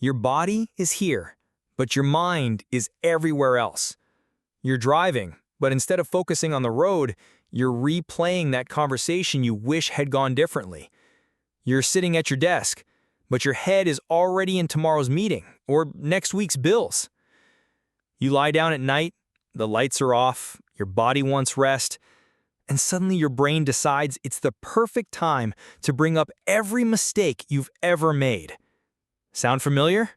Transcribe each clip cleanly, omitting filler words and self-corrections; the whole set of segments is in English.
Your body is here, but your mind is everywhere else. You're driving, but instead of focusing on the road, you're replaying that conversation you wish had gone differently. You're sitting at your desk, but your head is already in tomorrow's meeting or next week's bills. You lie down at night, the lights are off, your body wants rest, and suddenly your brain decides it's the perfect time to bring up every mistake you've ever made. Sound familiar?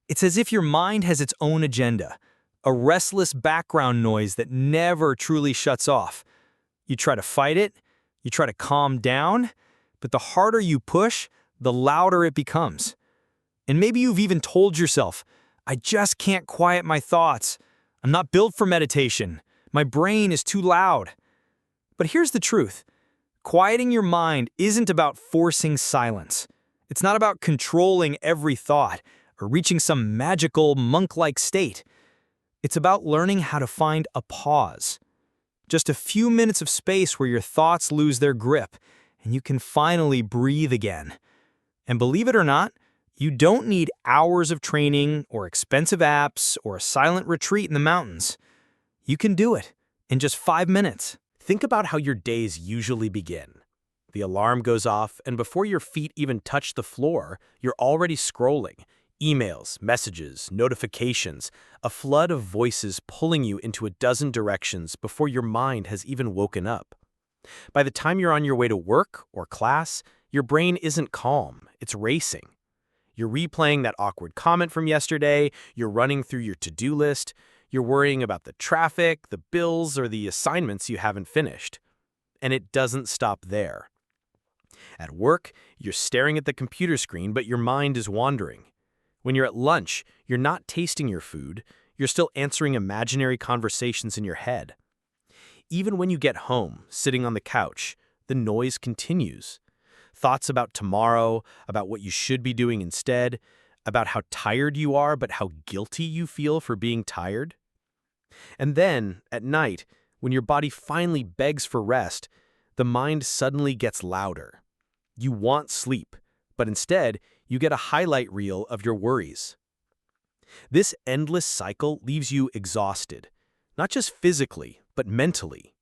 It's as if your mind has its own agenda, a restless background noise that never truly shuts off. You try to fight it, you try to calm down, but the harder you push, the louder it becomes. And maybe you've even told yourself, I just can't quiet my thoughts. I'm not built for meditation. My brain is too loud. But here's the truth. Quieting your mind isn't about forcing silence. It's not about controlling every thought or reaching some magical monk-like state. It's about learning how to find a pause. Just a few minutes of space where your thoughts lose their grip and you can finally breathe again. And believe it or not, you don't need hours of training or expensive apps or a silent retreat in the mountains. You can do it in just 5 minutes. Think about how your days usually begin. The alarm goes off, and before your feet even touch the floor, you're already scrolling. Emails, messages, notifications, a flood of voices pulling you into a dozen directions before your mind has even woken up. By the time you're on your way to work or class, your brain isn't calm, it's racing. You're replaying that awkward comment from yesterday, you're running through your to-do list, you're worrying about the traffic, the bills, or the assignments you haven't finished. And it doesn't stop there. At work, you're staring at the computer screen, but your mind is wandering. When you're at lunch, you're not tasting your food, you're still answering imaginary conversations in your head. Even when you get home, sitting on the couch, the noise continues. Thoughts about tomorrow, about what you should be doing instead, about how tired you are, but how guilty you feel for being tired. And then, at night, when your body finally begs for rest, the mind suddenly gets louder. You want sleep, but instead, you get a highlight reel of your worries. This endless cycle leaves you exhausted, not just physically, but mentally.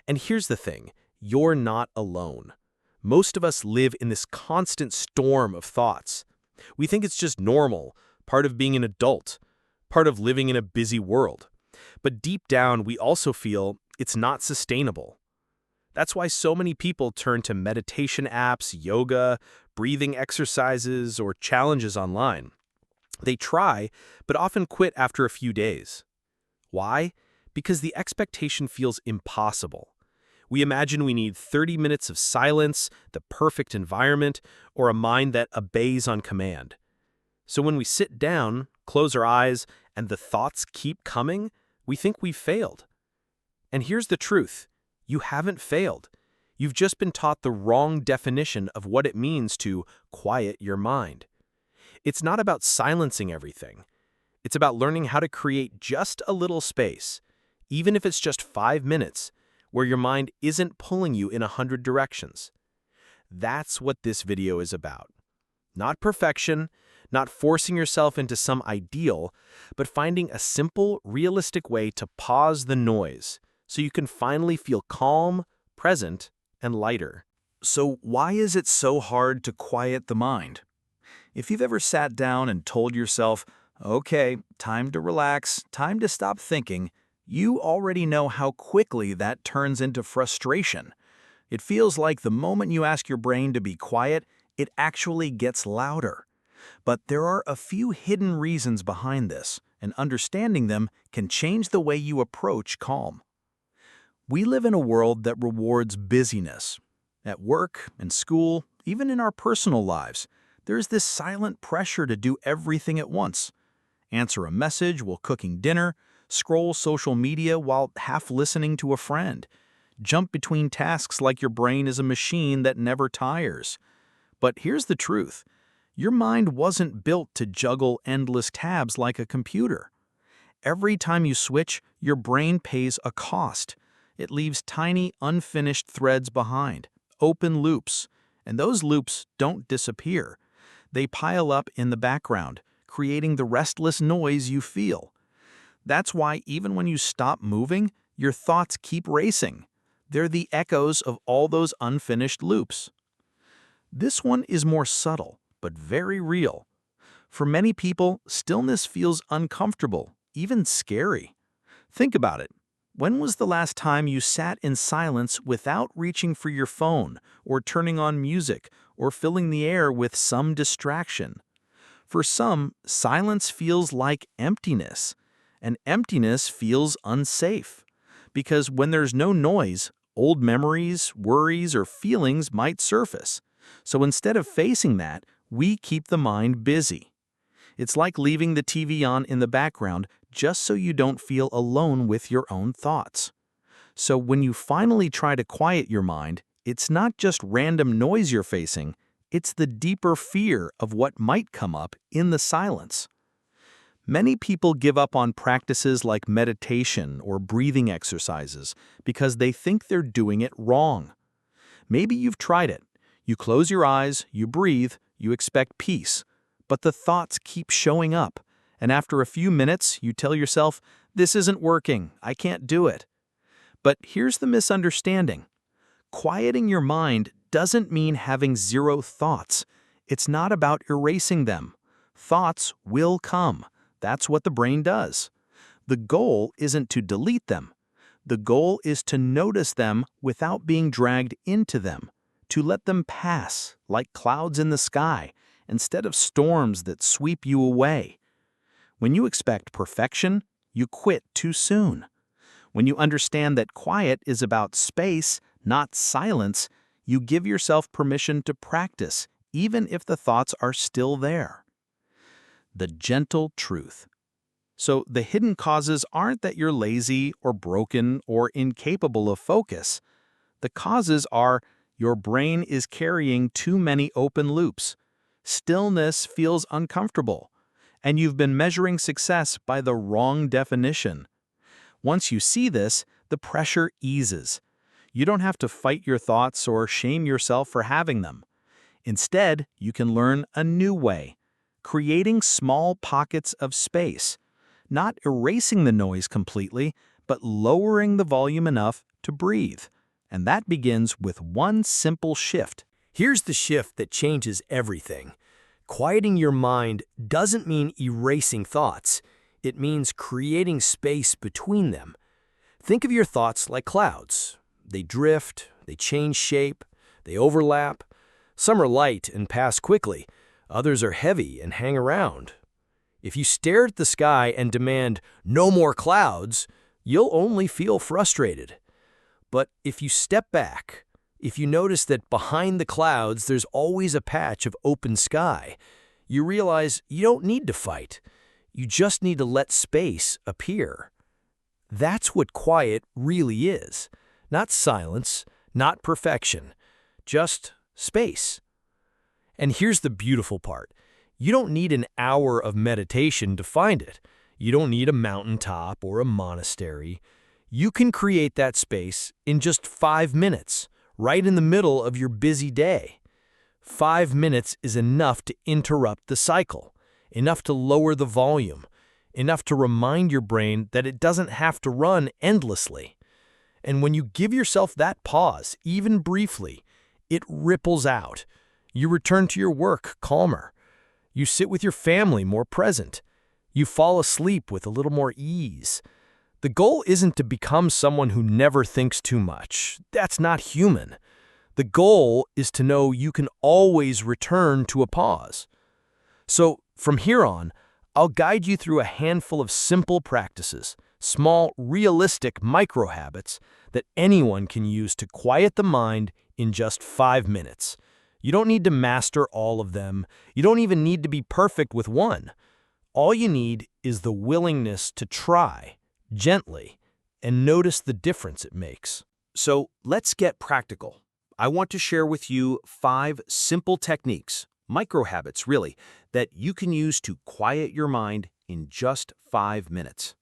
And here's the thing, you're not alone. Most of us live in this constant storm of thoughts. We think it's just normal, part of being an adult, part of living in a busy world. But deep down, we also feel it's not sustainable. That's why so many people turn to meditation apps, yoga, breathing exercises, or challenges online. They try, but often quit after a few days. Why? Because the expectation feels impossible. We imagine we need 30 minutes of silence, the perfect environment, or a mind that obeys on command. So when we sit down, close our eyes, and the thoughts keep coming, we think we've failed. And here's the truth. You haven't failed. You've just been taught the wrong definition of what it means to quiet your mind. It's not about silencing everything. It's about learning how to create just a little space, even if it's just 5 minutes, where your mind isn't pulling you in 100 directions. That's what this video is about. Not perfection, not forcing yourself into some ideal, but finding a simple, realistic way to pause the noise so you can finally feel calm, present, and lighter. So why is it so hard to quiet the mind? If you've ever sat down and told yourself, okay, time to relax, time to stop thinking, you already know how quickly that turns into frustration. It feels like the moment you ask your brain to be quiet, it actually gets louder. But there are a few hidden reasons behind this, and understanding them can change the way you approach calm. We live in a world that rewards busyness. At work, in school, even in our personal lives, there's this silent pressure to do everything at once. Answer a message while cooking dinner, scroll social media while half listening to a friend. Jump between tasks like your brain is a machine that never tires. But here's the truth. Your mind wasn't built to juggle endless tabs like a computer. Every time you switch, your brain pays a cost. It leaves tiny, unfinished threads behind, open loops, and those loops don't disappear. They pile up in the background, creating the restless noise you feel. That's why even when you stop moving, your thoughts keep racing. They're the echoes of all those unfinished loops. This one is more subtle, but very real. For many people, stillness feels uncomfortable, even scary. Think about it. When was the last time you sat in silence without reaching for your phone, or turning on music, or filling the air with some distraction? For some, silence feels like emptiness, and emptiness feels unsafe. Because when there's no noise, old memories, worries, or feelings might surface. So instead of facing that, we keep the mind busy. It's like leaving the TV on in the background just so you don't feel alone with your own thoughts. So when you finally try to quiet your mind, it's not just random noise you're facing, it's the deeper fear of what might come up in the silence. Many people give up on practices like meditation or breathing exercises because they think they're doing it wrong. Maybe you've tried it. You close your eyes, you breathe, you expect peace. But the thoughts keep showing up, and after a few minutes, you tell yourself, "This isn't working, I can't do it." But here's the misunderstanding. Quieting your mind doesn't mean having zero thoughts. It's not about erasing them. Thoughts will come. That's what the brain does. The goal isn't to delete them. The goal is to notice them without being dragged into them, to let them pass like clouds in the sky, instead of storms that sweep you away. When you expect perfection, you quit too soon. When you understand that quiet is about space, not silence, you give yourself permission to practice, even if the thoughts are still there. The gentle truth. So the hidden causes aren't that you're lazy or broken or incapable of focus. The causes are your brain is carrying too many open loops. Stillness feels uncomfortable, and you've been measuring success by the wrong definition. Once you see this, the pressure eases. You don't have to fight your thoughts or shame yourself for having them. Instead, you can learn a new way, creating small pockets of space, not erasing the noise completely, but lowering the volume enough to breathe. And that begins with one simple shift. Here's the shift that changes everything. Quieting your mind doesn't mean erasing thoughts. It means creating space between them. Think of your thoughts like clouds. They drift, they change shape, they overlap. Some are light and pass quickly. Others are heavy and hang around. If you stare at the sky and demand no more clouds, you'll only feel frustrated. But if you step back, if you notice that behind the clouds there's always a patch of open sky, you realize you don't need to fight. You just need to let space appear. That's what quiet really is. Not silence, not perfection, just space. And here's the beautiful part. You don't need an hour of meditation to find it. You don't need a mountaintop or a monastery. You can create that space in just 5 minutes, right in the middle of your busy day. 5 minutes is enough to interrupt the cycle, enough to lower the volume, enough to remind your brain that it doesn't have to run endlessly. And when you give yourself that pause, even briefly, it ripples out. You return to your work calmer. You sit with your family more present. You fall asleep with a little more ease. The goal isn't to become someone who never thinks too much. That's not human. The goal is to know you can always return to a pause. So from here on, I'll guide you through a handful of simple practices, small, realistic micro-habits that anyone can use to quiet the mind in just 5 minutes. You don't need to master all of them. You don't even need to be perfect with one. All you need is the willingness to try, gently, and notice the difference it makes. So let's get practical. I want to share with you 5 simple techniques, micro-habits really, that you can use to quiet your mind in just 5 minutes.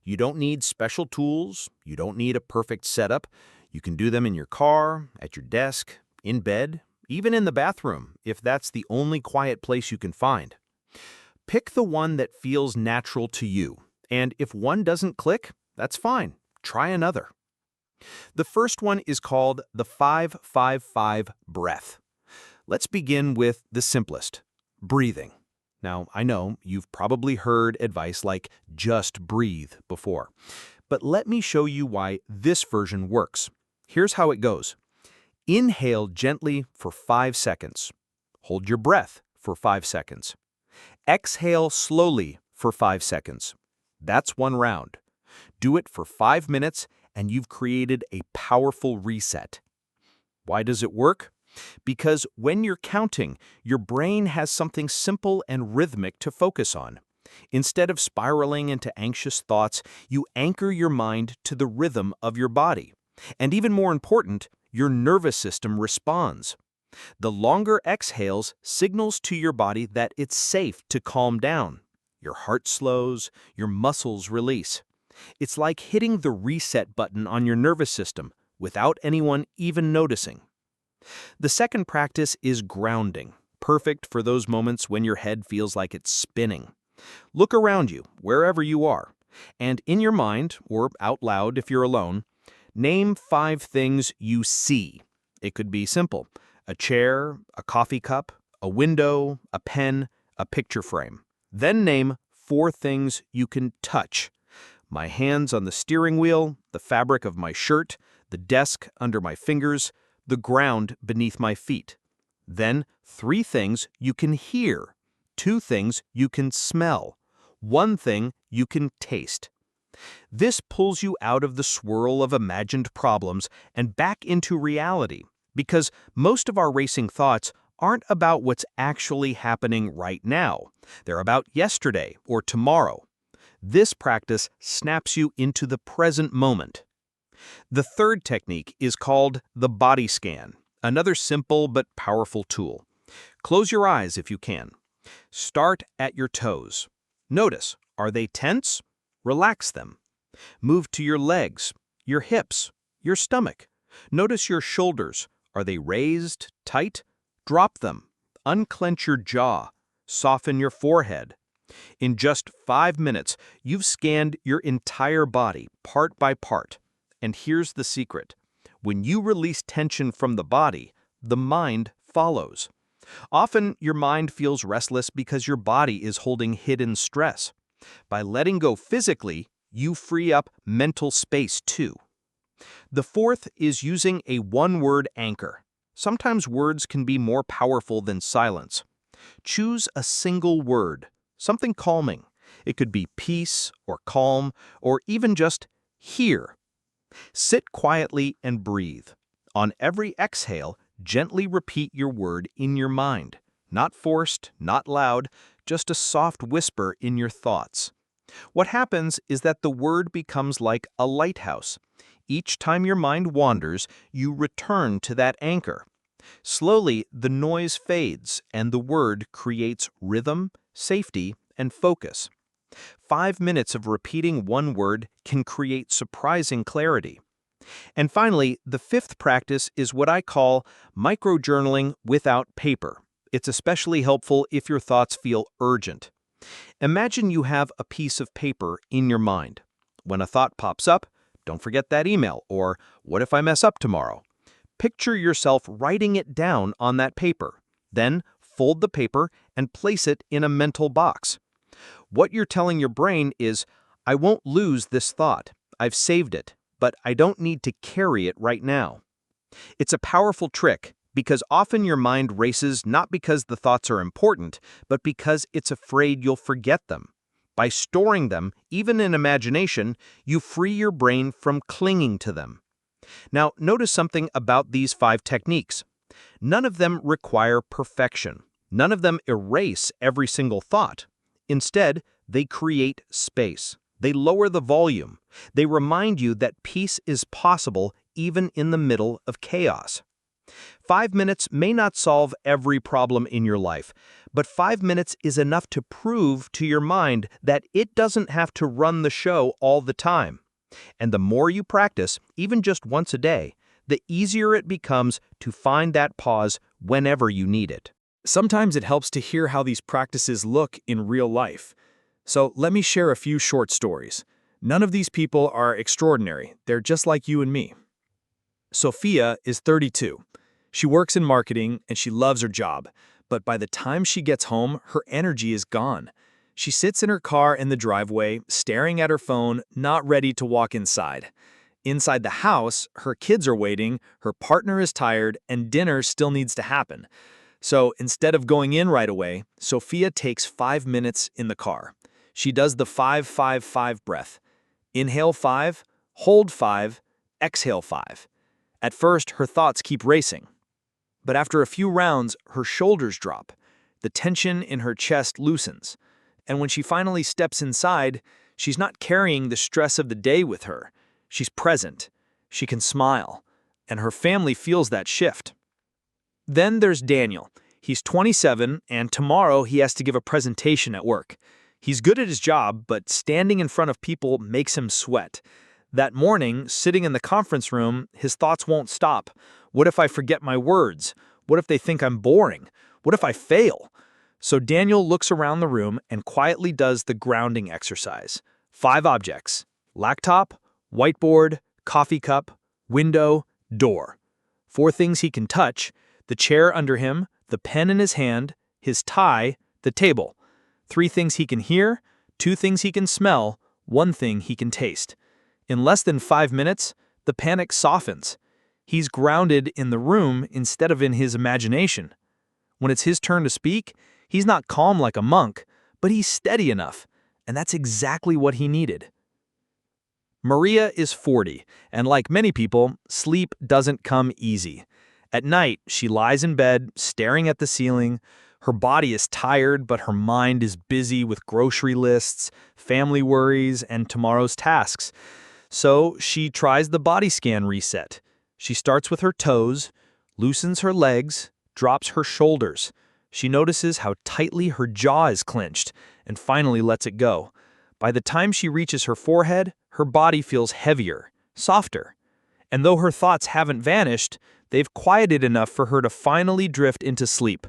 You don't need special tools. You don't need a perfect setup. You can do them in your car, at your desk, in bed, even in the bathroom, if that's the only quiet place you can find. Pick the one that feels natural to you, and if one doesn't click, that's fine. Try another. The first one is called the 5-5-5 breath. Let's begin with the simplest, breathing. Now, I know you've probably heard advice like just breathe before, but let me show you why this version works. Here's how it goes. Inhale gently for 5 seconds. Hold your breath for 5 seconds. Exhale slowly for 5 seconds. That's one round. Do it for 5 minutes and you've created a powerful reset. Why does it work? Because when you're counting, your brain has something simple and rhythmic to focus on. Instead of spiraling into anxious thoughts, you anchor your mind to the rhythm of your body. And even more important, your nervous system responds. The longer exhales signals to your body that it's safe to calm down. Your heart slows, your muscles release. It's like hitting the reset button on your nervous system without anyone even noticing. The second practice is grounding, perfect for those moments when your head feels like it's spinning. Look around you, wherever you are, and in your mind, or out loud if you're alone, name 5 things you see. It could be simple: a chair, a coffee cup, a window, a pen, a picture frame. Then name 4 things you can touch: my hands on the steering wheel, the fabric of my shirt, the desk under my fingers, the ground beneath my feet. Then 3 things you can hear, 2 things you can smell, 1 thing you can taste. This pulls you out of the swirl of imagined problems and back into reality, because most of our racing thoughts aren't about what's actually happening right now. They're about yesterday or tomorrow. This practice snaps you into the present moment. The third technique is called the body scan, another simple but powerful tool. Close your eyes if you can. Start at your toes. Notice, are they tense? Relax them. Move to your legs, your hips, your stomach. Notice your shoulders. Are they raised, tight? Drop them. Unclench your jaw. Soften your forehead. In just 5 minutes, you've scanned your entire body, part by part. And here's the secret. When you release tension from the body, the mind follows. Often, your mind feels restless because your body is holding hidden stress. By letting go physically, you free up mental space too. The fourth is using a one-word anchor. Sometimes words can be more powerful than silence. Choose a single word, something calming. It could be peace or calm or even just here. Sit quietly and breathe. On every exhale, gently repeat your word in your mind. Not forced, not loud, just a soft whisper in your thoughts. What happens is that the word becomes like a lighthouse. Each time your mind wanders, you return to that anchor. Slowly, the noise fades and the word creates rhythm, safety, and focus. 5 minutes of repeating one word can create surprising clarity. And finally, the fifth practice is what I call microjournaling without paper. It's especially helpful if your thoughts feel urgent. Imagine you have a piece of paper in your mind. When a thought pops up, don't forget that email, or what if I mess up tomorrow? Picture yourself writing it down on that paper. Then fold the paper and place it in a mental box. What you're telling your brain is, I won't lose this thought. I've saved it, but I don't need to carry it right now. It's a powerful trick because often your mind races not because the thoughts are important, but because it's afraid you'll forget them. By storing them, even in imagination, you free your brain from clinging to them. Now, notice something about these 5 techniques. None of them require perfection. None of them erase every single thought. Instead, they create space. They lower the volume. They remind you that peace is possible even in the middle of chaos. 5 minutes may not solve every problem in your life, but 5 minutes is enough to prove to your mind that it doesn't have to run the show all the time. And the more you practice, even just once a day, the easier it becomes to find that pause whenever you need it. Sometimes it helps to hear how these practices look in real life. So let me share a few short stories. None of these people are extraordinary. They're just like you and me. Sophia is 32. She works in marketing and she loves her job. But by the time she gets home, her energy is gone. She sits in her car in the driveway, staring at her phone, not ready to walk inside. Inside the house, her kids are waiting, her partner is tired, and dinner still needs to happen. So instead of going in right away, Sophia takes 5 minutes in the car. She does the 5-5-5 breath. Inhale 5, hold 5, exhale 5. At first, her thoughts keep racing. But after a few rounds, her shoulders drop. The tension in her chest loosens. And when she finally steps inside, she's not carrying the stress of the day with her. She's present. She can smile. And her family feels that shift. Then there's Daniel. He's 27, and tomorrow he has to give a presentation at work. He's good at his job, but standing in front of people makes him sweat. That morning, sitting in the conference room, his thoughts won't stop. What if I forget my words? What if they think I'm boring? What if I fail? So Daniel looks around the room and quietly does the grounding exercise. 5 objects: laptop, whiteboard, coffee cup, window, door. 4 things he can touch: the chair under him, the pen in his hand, his tie, the table. 3 things he can hear, 2 things he can smell, 1 thing he can taste. In less than 5 minutes, the panic softens. He's grounded in the room instead of in his imagination. When it's his turn to speak, he's not calm like a monk, but he's steady enough, and that's exactly what he needed. Maria is 40, and like many people, sleep doesn't come easy. At night, she lies in bed, staring at the ceiling. Her body is tired, but her mind is busy with grocery lists, family worries, and tomorrow's tasks. So she tries the body scan reset. She starts with her toes, loosens her legs, drops her shoulders. She notices how tightly her jaw is clenched, and finally lets it go. By the time she reaches her forehead, her body feels heavier, softer. And though her thoughts haven't vanished, they've quieted enough for her to finally drift into sleep.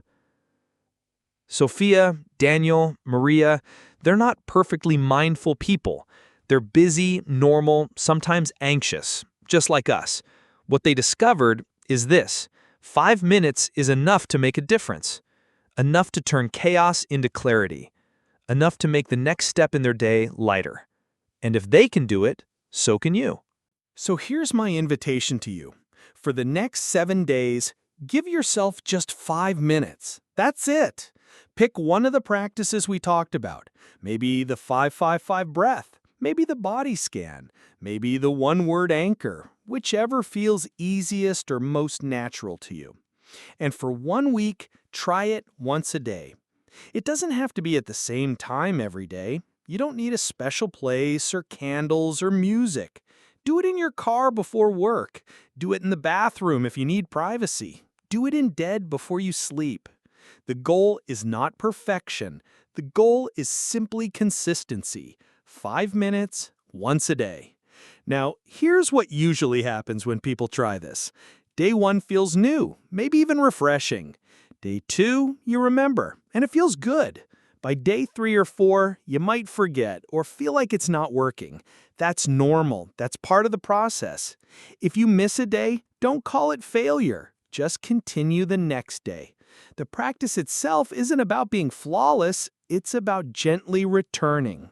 Sophia, Daniel, Maria, they're not perfectly mindful people. They're busy, normal, sometimes anxious, just like us. What they discovered is this: 5 minutes is enough to make a difference. Enough to turn chaos into clarity. Enough to make the next step in their day lighter. And if they can do it, so can you. So here's my invitation to you. For the next 7 days, give yourself just 5 minutes. That's it. Pick one of the practices we talked about. Maybe the 5-5-5 breath. Maybe the body scan. Maybe the one-word anchor. Whichever feels easiest or most natural to you. And for 1 week, try it once a day. It doesn't have to be at the same time every day. You don't need a special place or candles or music. Do it in your car before work. Do it in the bathroom if you need privacy. Do it in bed before you sleep. The goal is not perfection. The goal is simply consistency. 5 minutes, once a day. Now, here's what usually happens when people try this. Day 1 feels new, maybe even refreshing. Day 2, you remember, and it feels good. By day 3 or 4, you might forget or feel like it's not working. That's normal. That's part of the process. If you miss a day, don't call it failure. Just continue the next day. The practice itself isn't about being flawless. It's about gently returning.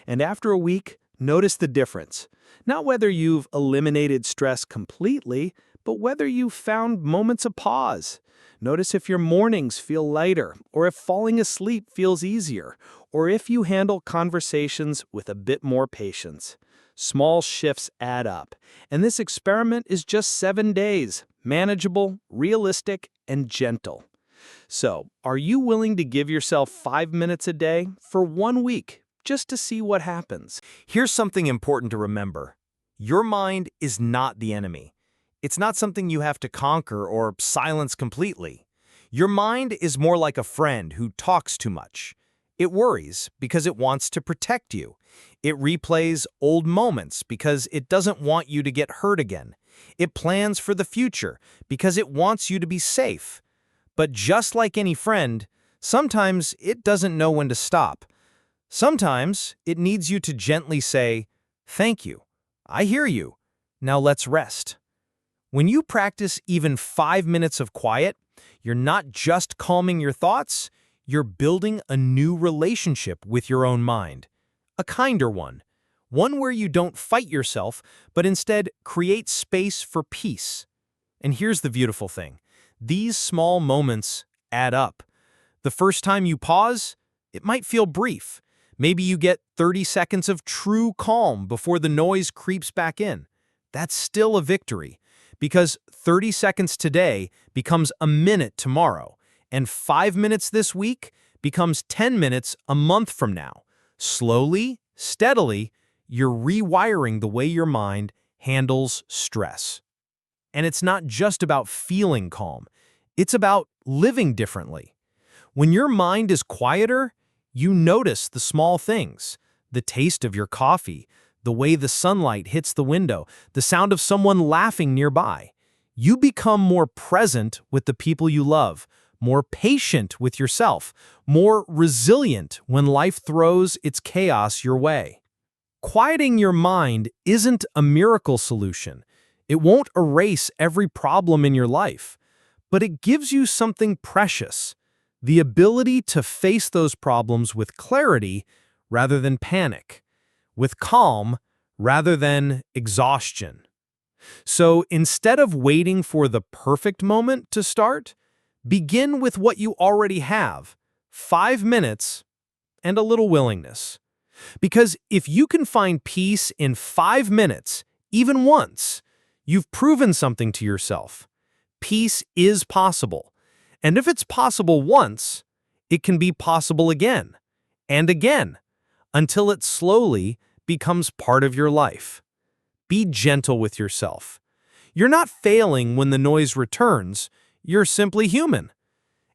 And after a week, notice the difference. Not whether you've eliminated stress completely, but whether you've found moments of pause. Notice if your mornings feel lighter, or if falling asleep feels easier, or if you handle conversations with a bit more patience. Small shifts add up, and this experiment is just 7 days, manageable, realistic, and gentle. So, are you willing to give yourself 5 minutes a day for 1 week, just to see what happens? Here's something important to remember. Your mind is not the enemy. It's not something you have to conquer or silence completely. Your mind is more like a friend who talks too much. It worries because it wants to protect you. It replays old moments because it doesn't want you to get hurt again. It plans for the future because it wants you to be safe. But just like any friend, sometimes it doesn't know when to stop. Sometimes it needs you to gently say, "Thank you. I hear you. Now let's rest." When you practice even 5 minutes of quiet, you're not just calming your thoughts, you're building a new relationship with your own mind. A kinder one. One where you don't fight yourself, but instead create space for peace. And here's the beautiful thing. These small moments add up. The first time you pause, it might feel brief. Maybe you get 30 seconds of true calm before the noise creeps back in. That's still a victory, because 30 seconds today becomes a minute tomorrow, and 5 minutes this week becomes 10 minutes a month from now. Slowly, steadily, you're rewiring the way your mind handles stress. And it's not just about feeling calm. It's about living differently. When your mind is quieter, you notice the small things, the taste of your coffee, the way the sunlight hits the window, the sound of someone laughing nearby. You become more present with the people you love, more patient with yourself, more resilient when life throws its chaos your way. Quieting your mind isn't a miracle solution. It won't erase every problem in your life, but it gives you something precious, the ability to face those problems with clarity rather than panic, with calm rather than exhaustion. So instead of waiting for the perfect moment to start, begin with what you already have, 5 minutes and a little willingness. Because if you can find peace in 5 minutes, even once, you've proven something to yourself. Peace is possible. And if it's possible once, it can be possible again and again until it slowly becomes part of your life. Be gentle with yourself. You're not failing when the noise returns. You're simply human.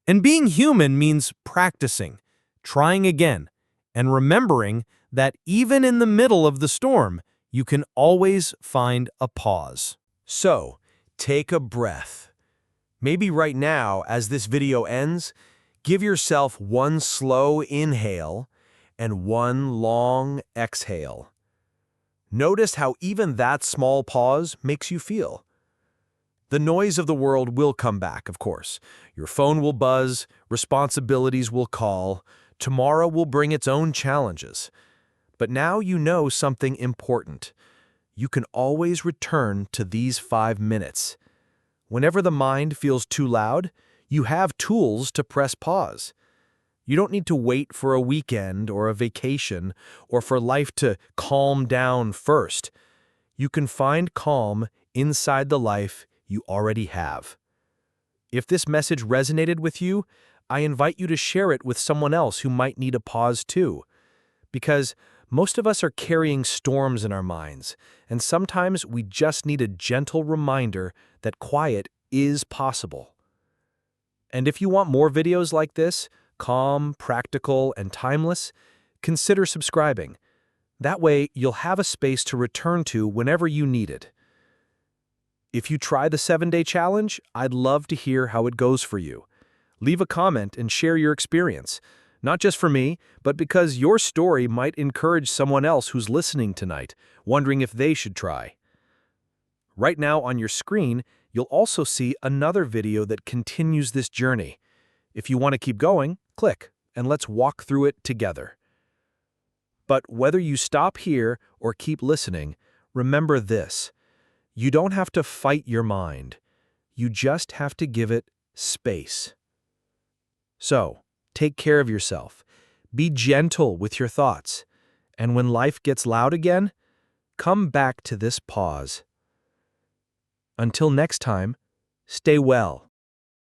And being human means practicing, trying again, and remembering that even in the middle of the storm, you can always find a pause. So, take a breath. Maybe right now, as this video ends, give yourself one slow inhale and one long exhale. Notice how even that small pause makes you feel. The noise of the world will come back, of course. Your phone will buzz, responsibilities will call, tomorrow will bring its own challenges. But now you know something important. You can always return to these 5 minutes. Whenever the mind feels too loud, you have tools to press pause. You don't need to wait for a weekend or a vacation or for life to calm down first. You can find calm inside the life you already have. If this message resonated with you, I invite you to share it with someone else who might need a pause too. Because most of us are carrying storms in our minds, and sometimes we just need a gentle reminder that quiet is possible. And if you want more videos like this, calm, practical, and timeless, consider subscribing. That way, you'll have a space to return to whenever you need it. If you try the 7-day challenge, I'd love to hear how it goes for you. Leave a comment and share your experience. Not just for me, but because your story might encourage someone else who's listening tonight, wondering if they should try. Right now on your screen, you'll also see another video that continues this journey. If you want to keep going, click, and let's walk through it together. But whether you stop here or keep listening, remember this. You don't have to fight your mind. You just have to give it space. So, take care of yourself. Be gentle with your thoughts. And when life gets loud again, come back to this pause. Until next time, stay well.